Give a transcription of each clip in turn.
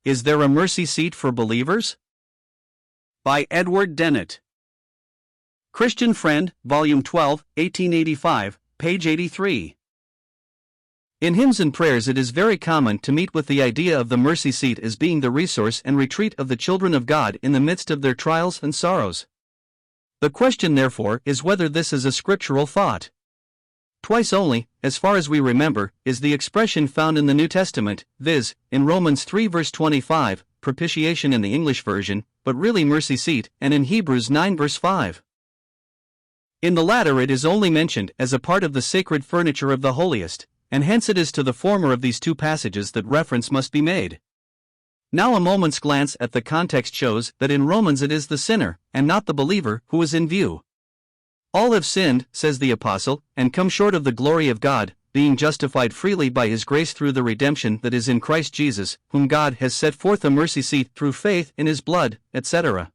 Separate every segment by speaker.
Speaker 1: Is there a mercy seat for believers? By Edward Dennett. Christian Friend, Volume 12, 1885, page 83. In hymns and prayers it is very common to meet with the idea of the mercy seat as being the resource and retreat of the children of God in the midst of their trials and sorrows. The question therefore is whether this is a scriptural thought. Twice only, as far as we remember, is the expression found in the New Testament, viz., in Romans 3 verse 25, propitiation in the English version, but really mercy seat, and in Hebrews 9 verse 5. In the latter it is only mentioned as a part of the sacred furniture of the holiest, and hence it is to the former of these two passages that reference must be made. Now a moment's glance at the context shows that in Romans it is the sinner, and not the believer, who is in view. All have sinned, says the apostle, and come short of the glory of God, being justified freely by his grace through the redemption that is in Christ Jesus, whom God has set forth a mercy seat through faith in his blood, etc.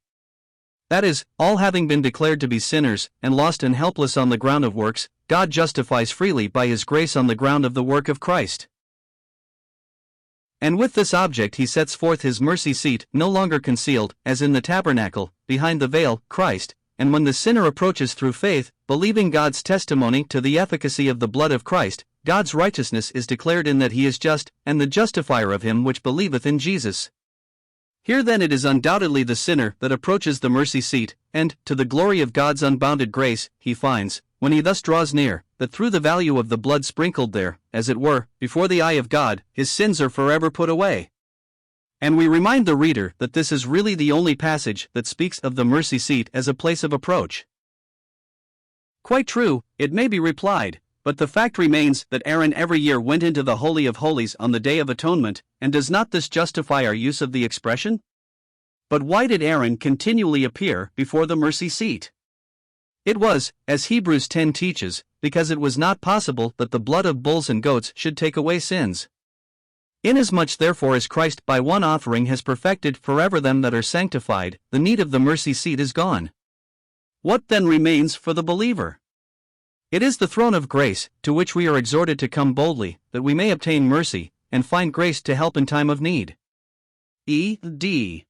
Speaker 1: That is, all having been declared to be sinners, and lost and helpless on the ground of works, God justifies freely by his grace on the ground of the work of Christ. And with this object he sets forth his mercy seat, no longer concealed, as in the tabernacle, behind the veil, Christ, and when the sinner approaches through faith, believing God's testimony to the efficacy of the blood of Christ, God's righteousness is declared in that he is just, and the justifier of him which believeth in Jesus. Here then it is undoubtedly the sinner that approaches the mercy seat, and, to the glory of God's unbounded grace, he finds, when he thus draws near, that through the value of the blood sprinkled there, as it were, before the eye of God, his sins are forever put away. And we remind the reader that this is really the only passage that speaks of the mercy seat as a place of approach. Quite true, it may be replied, but the fact remains that Aaron every year went into the Holy of Holies on the Day of Atonement, and does not this justify our use of the expression? But why did Aaron continually appear before the mercy seat? It was, as Hebrews 10 teaches, because it was not possible that the blood of bulls and goats should take away sins. Inasmuch therefore as Christ by one offering has perfected forever them that are sanctified, the need of the mercy seat is gone. What then remains for the believer? It is the throne of grace, to which we are exhorted to come boldly, that we may obtain mercy, and find grace to help in time of need. E.D.